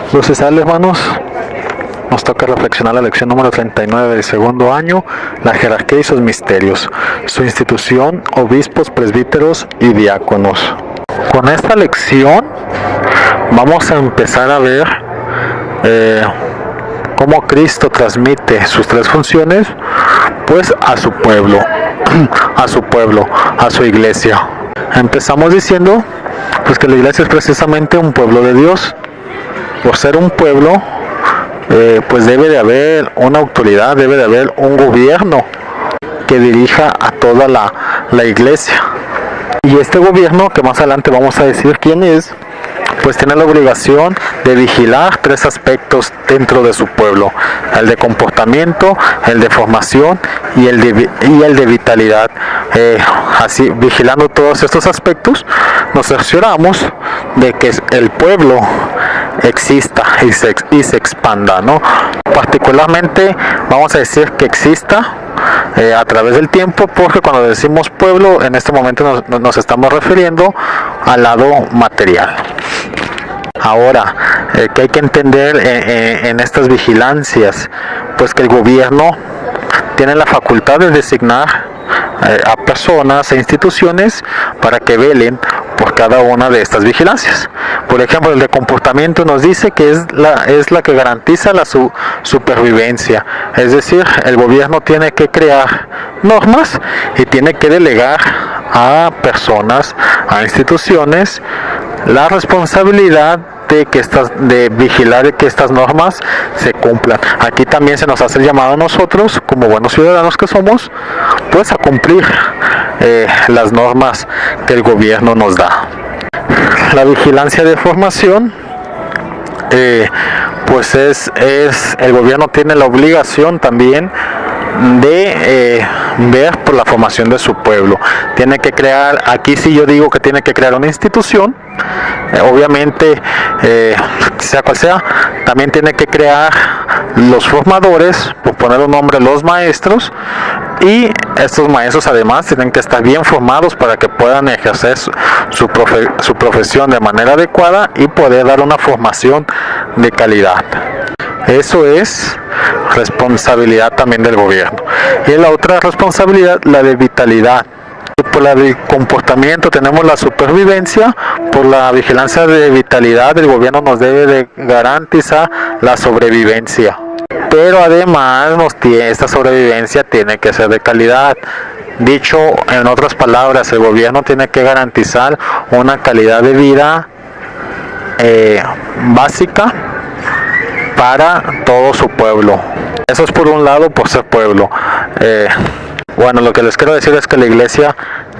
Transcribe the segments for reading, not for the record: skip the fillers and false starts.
Entonces, hermanos, nos toca reflexionar la lección número 39 del segundo año, la jerarquía y sus misterios, su institución, obispos, presbíteros y diáconos. Con esta lección vamos a empezar a ver cómo Cristo transmite sus tres funciones pues a su pueblo, a su iglesia. Empezamos diciendo pues que la iglesia es precisamente un pueblo de Dios. Por ser un pueblo, pues debe de haber una autoridad, debe de haber un gobierno que dirija a toda la iglesia. Y este gobierno, que más adelante vamos a decir quién es, pues tiene la obligación de vigilar tres aspectos dentro de su pueblo: el de comportamiento, el de formación y el de vitalidad. Así, vigilando todos estos aspectos, nos cercioramos de que el pueblo exista y se expanda, ¿no? Particularmente vamos a decir que exista a través del tiempo, porque cuando decimos pueblo, en este momento nos estamos refiriendo al lado material. Ahora, que hay que entender en estas vigilancias, pues que el gobierno tiene la facultad de designar a personas e instituciones para que velen por cada una de estas vigilancias. Por ejemplo, el de comportamiento nos dice que es la que garantiza la supervivencia, es decir, el gobierno tiene que crear normas y tiene que delegar a personas, a instituciones, la responsabilidad de vigilar que estas normas se cumplan. Aquí también se nos hace el llamado a nosotros, como buenos ciudadanos que somos, pues a cumplir las normas que el gobierno nos da. La vigilancia de formación, pues el gobierno tiene la obligación también de ver por la formación de su pueblo. Tiene que crear, aquí sí yo digo que tiene que crear una institución, obviamente, sea cual sea, también tiene que crear los formadores, por poner un nombre, los maestros, y estos maestros además tienen que estar bien formados para que puedan ejercer su profesión de manera adecuada y poder dar una formación de calidad. Eso es responsabilidad también del gobierno. Y la otra responsabilidad, la de vitalidad. Por la de comportamiento tenemos la supervivencia. Por la vigilancia de vitalidad, el gobierno nos debe de garantizar la sobrevivencia. Pero además esta sobrevivencia tiene que ser de calidad. Dicho en otras palabras, el gobierno tiene que garantizar una calidad de vida básica para todo su pueblo. Eso es por un lado, por ser pueblo. Bueno, lo que les quiero decir es que la iglesia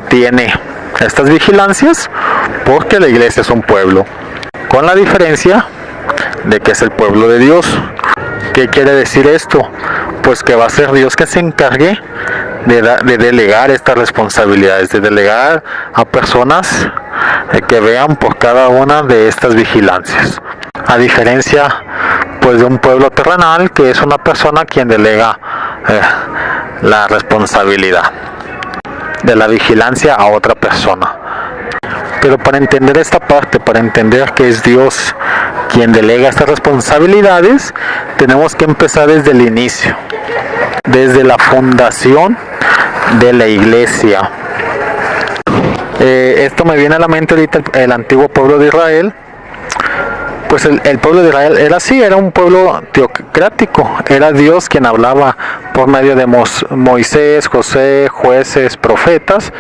tiene estas vigilancias porque la iglesia es un pueblo, con la diferencia de que es el pueblo de Dios. ¿Qué quiere decir esto? Pues que va a ser Dios que se encargue de delegar estas responsabilidades, de delegar a personas que vean por cada una de estas vigilancias. A diferencia pues de un pueblo terrenal, que es una persona quien delega la responsabilidad de la vigilancia a otra persona. Pero para entender esta parte, para entender que es Dios quien delega estas responsabilidades, tenemos que empezar desde el inicio, desde la fundación de la iglesia. Esto me viene a la mente ahorita el antiguo pueblo de Israel. Pues el pueblo de Israel era así, era un pueblo teocrático, era Dios quien hablaba por medio de Moisés, José, jueces, profetas,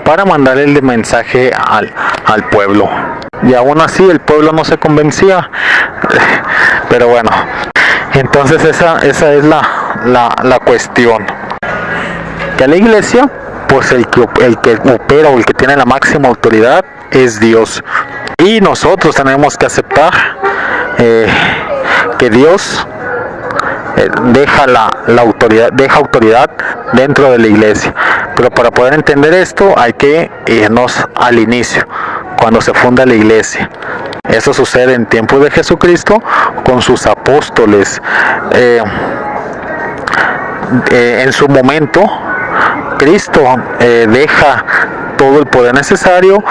para mandar el mensaje al pueblo. Y aún así el pueblo no se convencía, pero bueno, entonces esa es la cuestión. Que la iglesia, pues el que opera o el que tiene la máxima autoridad es Dios. Y nosotros tenemos que aceptar que Dios deja autoridad dentro de la iglesia. Pero para poder entender esto hay que irnos al inicio, cuando se funda la iglesia. Eso sucede en tiempo de Jesucristo con sus apóstoles. En su momento, Cristo deja todo el poder necesario,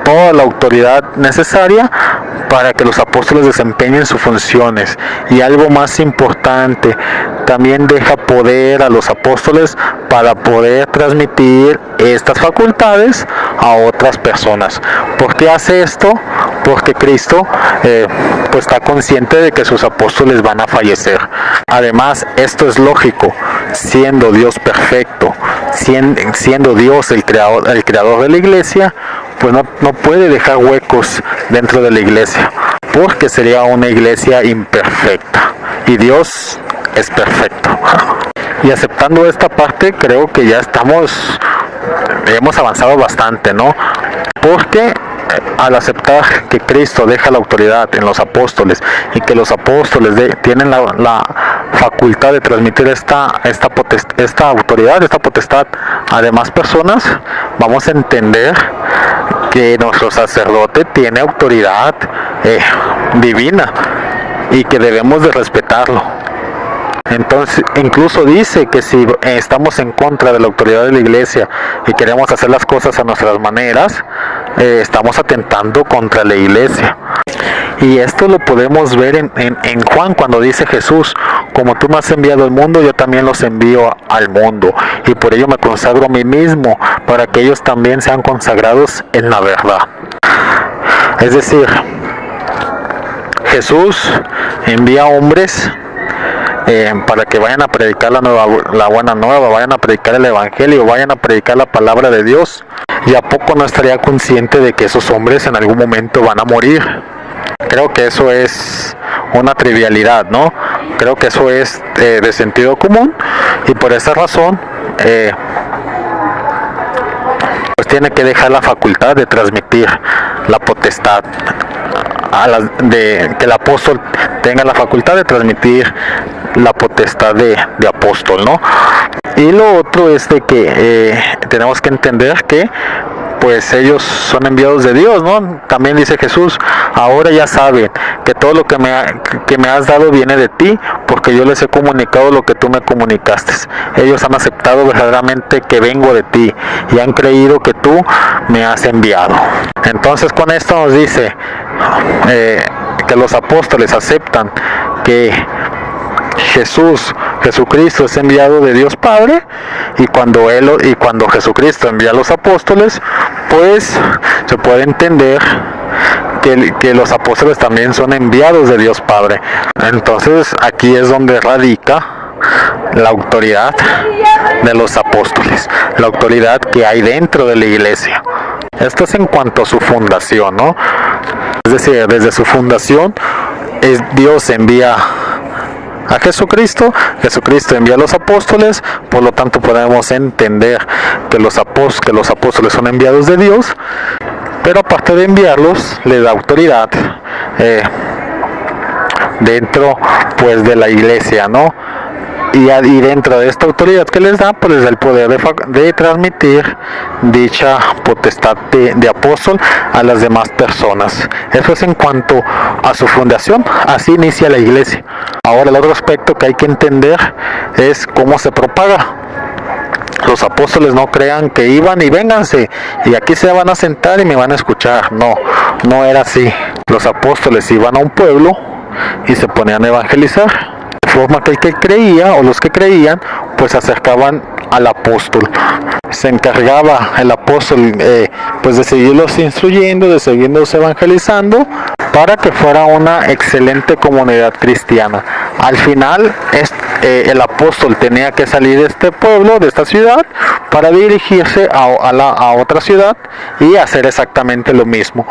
toda la autoridad necesaria para que los apóstoles desempeñen sus funciones. Y algo más importante, también deja poder a los apóstoles para poder transmitir estas facultades a otras personas. ¿Por qué hace esto? Porque Cristo pues está consciente de que sus apóstoles van a fallecer. Además, esto es lógico, siendo Dios perfecto, siendo Dios el creador de la iglesia, pues no puede dejar huecos dentro de la iglesia, porque sería una iglesia imperfecta y Dios es perfecto. Y aceptando esta parte, creo que ya hemos avanzado bastante, ¿no? Porque al aceptar que Cristo deja la autoridad en los apóstoles y que los apóstoles tienen la facultad de transmitir esta autoridad, esta potestad a demás personas, vamos a entender que nuestro sacerdote tiene autoridad divina y que debemos de respetarlo. Entonces, incluso dice que si estamos en contra de la autoridad de la iglesia y queremos hacer las cosas a nuestras maneras, estamos atentando contra la iglesia. Y esto lo podemos ver en Juan, cuando dice Jesús: como tú me has enviado al mundo, yo también los envío al mundo, y por ello me consagro a mí mismo, para que ellos también sean consagrados en la verdad. Es decir, Jesús envía hombres para que vayan a predicar la buena nueva, vayan a predicar el evangelio, vayan a predicar la palabra de Dios. ¿Y a poco no estaría consciente de que esos hombres en algún momento van a morir? Creo que eso es una trivialidad, ¿no? Creo que eso es de sentido común, y por esa razón pues tiene que dejar la facultad de transmitir la potestad, que el apóstol tenga la facultad de transmitir la potestad de apóstol, ¿no? Y lo otro es de que tenemos que entender que pues ellos son enviados de Dios, ¿no? También dice Jesús: ahora ya saben que todo lo que me has dado viene de ti, porque yo les he comunicado lo que tú me comunicaste. Ellos han aceptado verdaderamente que vengo de ti y han creído que tú me has enviado. Entonces, con esto nos dice que los apóstoles aceptan que Jesucristo es enviado de Dios Padre, y cuando Jesucristo envía a los apóstoles, pues se puede entender que los apóstoles también son enviados de Dios Padre. Entonces aquí es donde radica la autoridad de los apóstoles, la autoridad que hay dentro de la iglesia. Esto es en cuanto a su fundación, ¿no? Es decir, desde su fundación Dios envía a Jesucristo envía a los apóstoles, por lo tanto podemos entender que los apóstoles son enviados de Dios, pero aparte de enviarlos, le da autoridad dentro pues de la iglesia, ¿no? Y dentro de esta autoridad que les da, pues les da el poder de transmitir dicha potestad de apóstol a las demás personas. Eso es en cuanto a su fundación. Así inicia la iglesia. Ahora, el otro aspecto que hay que entender es cómo se propaga. Los apóstoles no crean que iban y vénganse y aquí se van a sentar y me van a escuchar. No era así. Los apóstoles iban a un pueblo y se ponían a evangelizar, de forma que el que creía, o los que creían, pues se acercaban al apóstol. Se encargaba el apóstol pues de seguirlos instruyendo, de seguirlos evangelizando, para que fuera una excelente comunidad cristiana. Al final el apóstol tenía que salir de este pueblo, de esta ciudad, para dirigirse a otra ciudad y hacer exactamente lo mismo.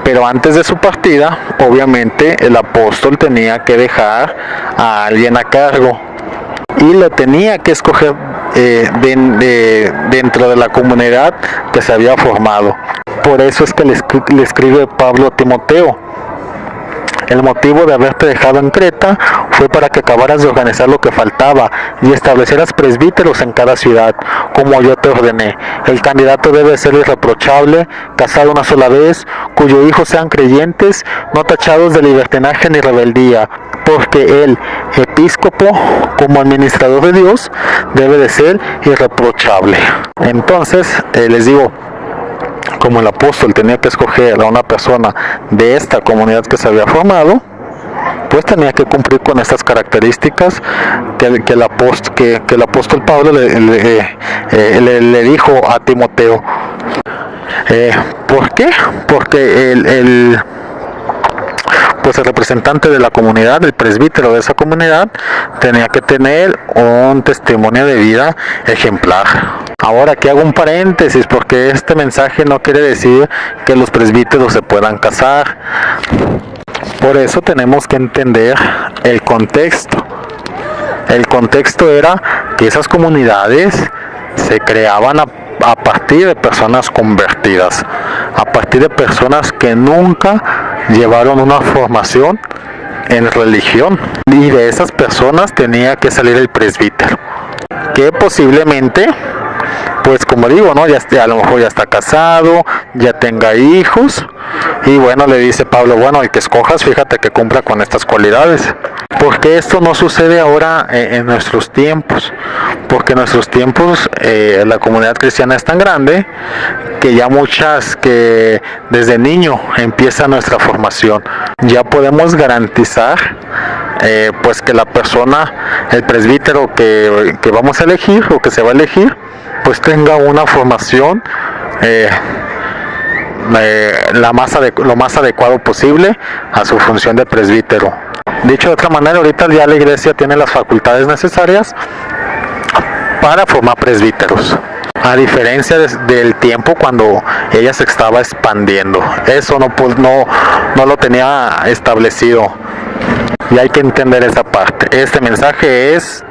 Pero antes de su partida, obviamente el apóstol tenía que dejar a alguien a cargo y lo tenía que escoger dentro de la comunidad que se había formado. Por eso es que le escribe Pablo a Timoteo: el motivo de haberte dejado en Creta fue para que acabaras de organizar lo que faltaba y establecieras presbíteros en cada ciudad, como yo te ordené. El candidato debe ser irreprochable, casado una sola vez, cuyos hijos sean creyentes, no tachados de libertinaje ni rebeldía, porque el episcopo, como administrador de Dios, debe de ser irreprochable. Entonces, les digo, como el apóstol tenía que escoger a una persona de esta comunidad que se había formado, pues tenía que cumplir con estas características que el apóstol Pablo le dijo a Timoteo. ¿Por qué? Porque pues el representante de la comunidad, el presbítero de esa comunidad, tenía que tener un testimonio de vida ejemplar. Ahora aquí hago un paréntesis, porque este mensaje no quiere decir que los presbíteros se puedan casar. Por eso tenemos que entender el contexto. El contexto era que esas comunidades se creaban a partir de personas convertidas, a partir de personas que nunca llevaron una formación en religión, y de esas personas tenía que salir el presbítero, que posiblemente, pues como digo, ¿no? A lo mejor ya está casado, ya tenga hijos, y bueno, le dice Pablo, bueno, el que escojas, fíjate que cumpla con estas cualidades. Porque esto no sucede ahora en nuestros tiempos, porque en nuestros tiempos la comunidad cristiana es tan grande que ya muchas, que desde niño empieza nuestra formación, ya podemos garantizar pues que la persona, el presbítero que vamos a elegir o que se va a elegir, pues tenga una formación lo más adecuado posible a su función de presbítero. Dicho de otra manera, ahorita ya la iglesia tiene las facultades necesarias para formar presbíteros, a diferencia del tiempo cuando ella se estaba expandiendo. Eso no lo tenía establecido, y hay que entender esa parte. Este mensaje es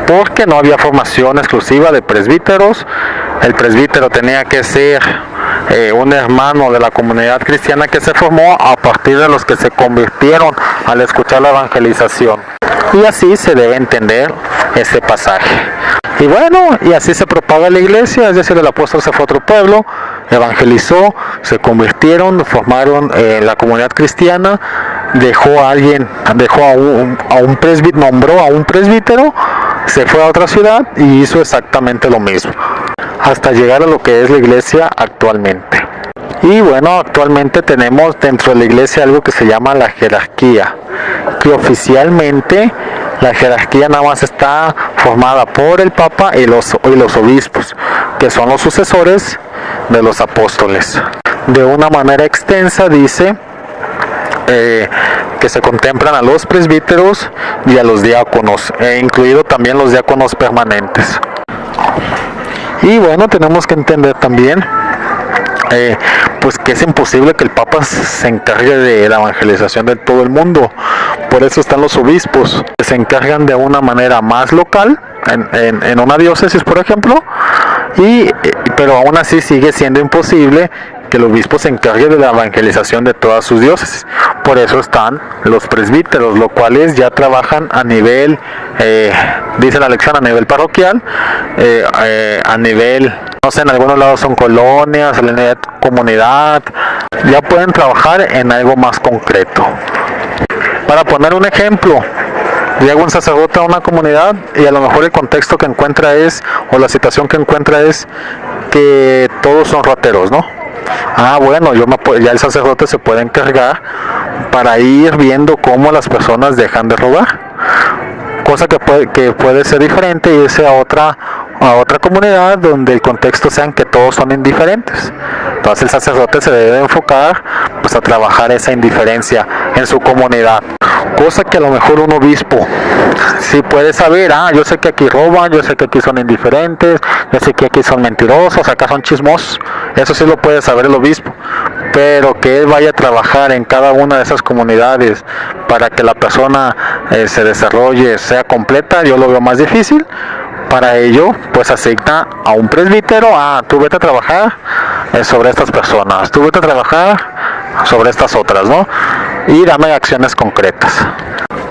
porque no había formación exclusiva de presbíteros. El presbítero tenía que ser un hermano de la comunidad cristiana que se formó a partir de los que se convirtieron al escuchar la evangelización. Y así se debe entender este pasaje. Y bueno, y así se propaga la iglesia, es decir, el apóstol se fue a otro pueblo, evangelizó, se convirtieron, formaron la comunidad cristiana, nombró a un presbítero, se fue a otra ciudad y hizo exactamente lo mismo, hasta llegar a lo que es la iglesia actualmente. Y bueno, actualmente tenemos dentro de la iglesia algo que se llama la jerarquía, que oficialmente la jerarquía nada más está formada por el Papa y los obispos, que son los sucesores de los apóstoles. De una manera extensa dice que se contemplan a los presbíteros y a los diáconos, incluido también los diáconos permanentes. Y bueno, tenemos que entender también pues que es imposible que el Papa se encargue de la evangelización de todo el mundo. Por eso están los obispos, que se encargan de una manera más local, en una diócesis por ejemplo, pero aún así sigue siendo imposible que el obispo se encargue de la evangelización de todas sus diócesis. Por eso están los presbíteros, los cuales ya trabajan a nivel, dice la lección, a nivel parroquial, a nivel, no sé, en algunos lados son colonias, en la comunidad, ya pueden trabajar en algo más concreto. Para poner un ejemplo, llega un sacerdote a una comunidad y a lo mejor el contexto que encuentra o la situación que encuentra es que todos son rateros, ¿no? Bueno, ya el sacerdote se puede encargar para ir viendo cómo las personas dejan de robar, cosa que puede ser diferente, y irse a otra comunidad donde el contexto sean que todos son indiferentes. Entonces el sacerdote se debe enfocar pues a trabajar esa indiferencia en su comunidad, cosa que a lo mejor un obispo sí puede saber. Yo sé que aquí roban, yo sé que aquí son indiferentes, yo sé que aquí son mentirosos, acá son chismosos. Eso sí lo puede saber el obispo, pero que él vaya a trabajar en cada una de esas comunidades para que la persona se desarrolle, sea completa, yo lo veo más difícil. Para ello, pues asigna a un presbítero, tú vete a trabajar sobre estas personas, tú vete a trabajar sobre estas otras, ¿no? Y dame acciones concretas.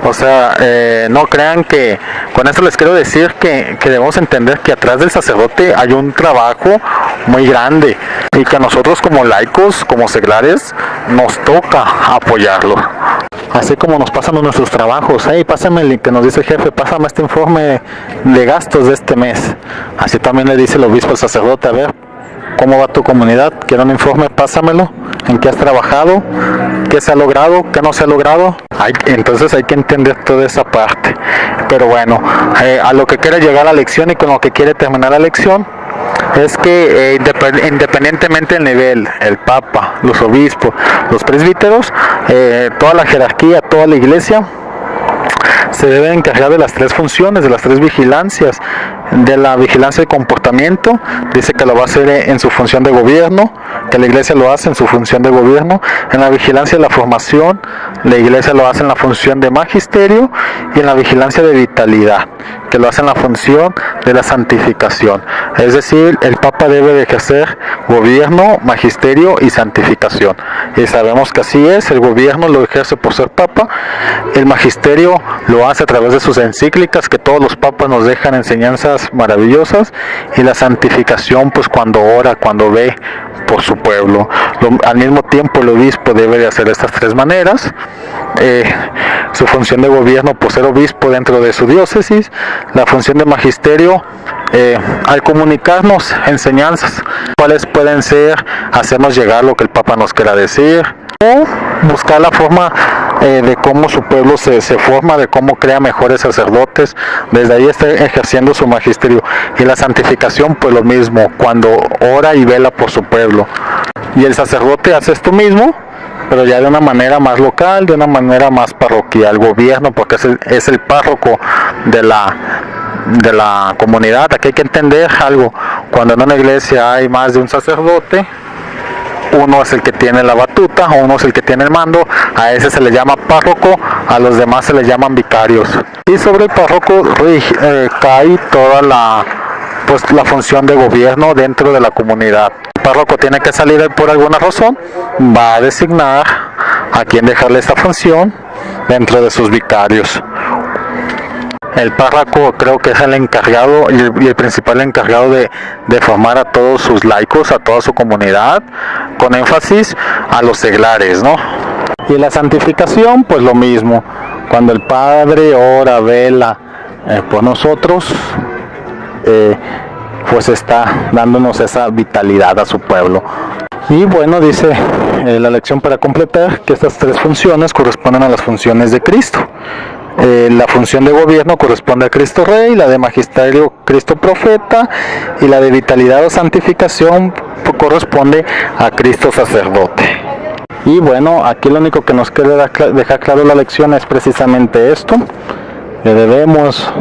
O sea, no crean que, con esto les quiero decir que debemos entender que atrás del sacerdote hay un trabajo, muy grande y que a nosotros como laicos, como seglares, nos toca apoyarlo. Así como nos pasan nuestros trabajos, hey, pásame el que nos dice el jefe, pásame este informe de gastos de este mes. Así también le dice el obispo al sacerdote, a ver, ¿cómo va tu comunidad? Quiero un informe, pásamelo. ¿En qué has trabajado? ¿Qué se ha logrado? ¿Qué no se ha logrado? Entonces hay que entender toda esa parte. Pero bueno, a lo que quiere llegar la lección y con lo que quiere terminar la lección es que independientemente del nivel, el Papa, los obispos, los presbíteros, toda la jerarquía, toda la iglesia se debe encargar de las tres funciones, de las tres vigilancias, de la vigilancia de comportamiento, dice que lo va a hacer en su función de gobierno, que la iglesia lo hace en su función de gobierno, en la vigilancia de la formación, la iglesia lo hace en la función de magisterio, y en la vigilancia de vitalidad, que lo hace en la función de la santificación. Es decir, el Papa debe de ejercer gobierno, magisterio y santificación. Y sabemos que así es, el gobierno lo ejerce por ser Papa, el magisterio lo hace a través de sus encíclicas, que todos los papas nos dejan enseñanzas maravillosas, y la santificación pues cuando ora, cuando ve por su pueblo. Al mismo tiempo el obispo debe de hacer estas tres maneras, su función de gobierno por ser obispo dentro de su diócesis, la función de magisterio al comunicarnos enseñanzas, cuáles pueden ser, hacernos llegar lo que el Papa nos quiera decir, o buscar la forma de cómo su pueblo se forma, de cómo crea mejores sacerdotes, desde ahí está ejerciendo su magisterio. Y la santificación pues lo mismo, cuando ora y vela por su pueblo. Y el sacerdote hace esto mismo, pero ya de una manera más local, de una manera más parroquial, gobierno, porque es el párroco de la comunidad. Aquí hay que entender algo, cuando en una iglesia hay más de un sacerdote, uno es el que tiene la batuta, uno es el que tiene el mando, a ese se le llama párroco, a los demás se les llaman vicarios. Y sobre el párroco cae toda la función de gobierno dentro de la comunidad. El párroco tiene que salir por alguna razón, va a designar a quien dejarle esta función dentro de sus vicarios. El párroco creo que es el encargado y el principal encargado de formar a todos sus laicos, a toda su comunidad, con énfasis a los seglares, ¿no? Y la santificación, pues lo mismo, cuando el Padre ora, vela por nosotros, pues está dándonos esa vitalidad a su pueblo. Y bueno, dice la lección para completar que estas tres funciones corresponden a las funciones de Cristo. La función de gobierno corresponde a Cristo Rey, la de magisterio Cristo Profeta, y la de vitalidad o santificación corresponde a Cristo Sacerdote. Y bueno, aquí lo único que nos queda dejar claro la lección es precisamente esto, que debemos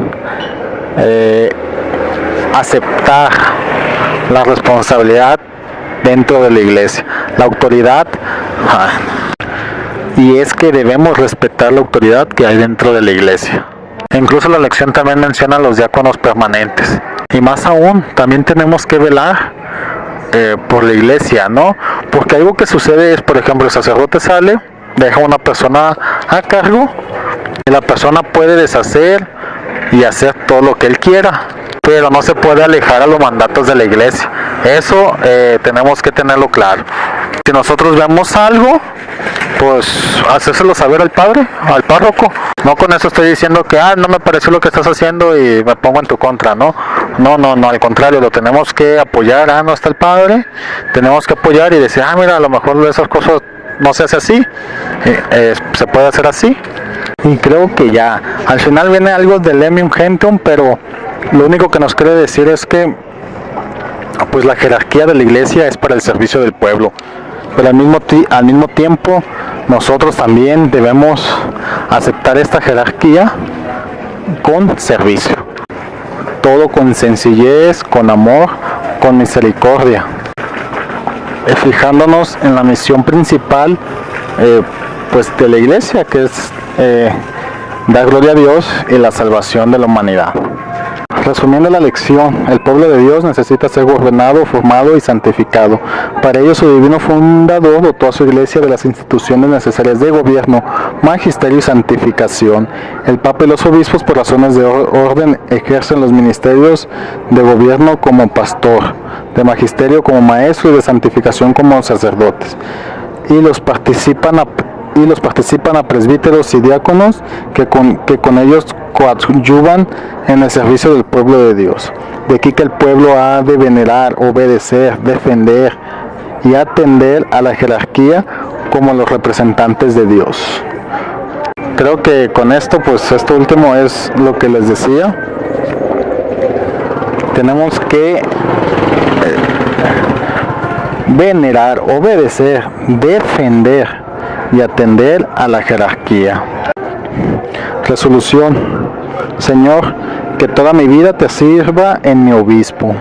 aceptar la responsabilidad dentro de la iglesia, la autoridad, y es que debemos respetar la autoridad que hay dentro de la iglesia. Incluso la lección también menciona a los diáconos permanentes, y más aún, también tenemos que velar por la iglesia, ¿no? Porque algo que sucede es, por ejemplo, el sacerdote sale, deja a una persona a cargo, y la persona puede deshacer y hacer todo lo que él quiera, pero no se puede alejar a los mandatos de la iglesia. Eso tenemos que tenerlo claro. Si nosotros vemos algo, pues hacérselo saber al padre, al párroco. No con eso estoy diciendo que no me pareció lo que estás haciendo y me pongo en tu contra, ¿no? No, al contrario, lo tenemos que apoyar. No está el padre, tenemos que apoyar y decir, mira, a lo mejor esas cosas no se hace así, se puede hacer así. Y creo que ya, al final viene algo del Lemium Gentium, pero lo único que nos quiere decir es que pues la jerarquía de la iglesia es para el servicio del pueblo, pero al mismo tiempo nosotros también debemos aceptar esta jerarquía con servicio, todo con sencillez, con amor, con misericordia, fijándonos en la misión principal pues de la iglesia, que es dar gloria a Dios y la salvación de la humanidad. Resumiendo la lección, el pueblo de Dios necesita ser gobernado, formado y santificado. Para ello, su divino fundador dotó a su iglesia de las instituciones necesarias de gobierno, magisterio y santificación. El Papa y los obispos, por razones de orden, ejercen los ministerios de gobierno como pastor, de magisterio como maestro y de santificación como sacerdotes. Y los participan a presbíteros y diáconos que con ellos coadyuvan en el servicio del pueblo de Dios. De aquí que el pueblo ha de venerar, obedecer, defender y atender a la jerarquía como los representantes de Dios. Creo que con esto, pues esto último es lo que les decía. Tenemos que venerar, obedecer, defender y atender a la jerarquía. Resolución: Señor, que toda mi vida te sirva en mi obispo.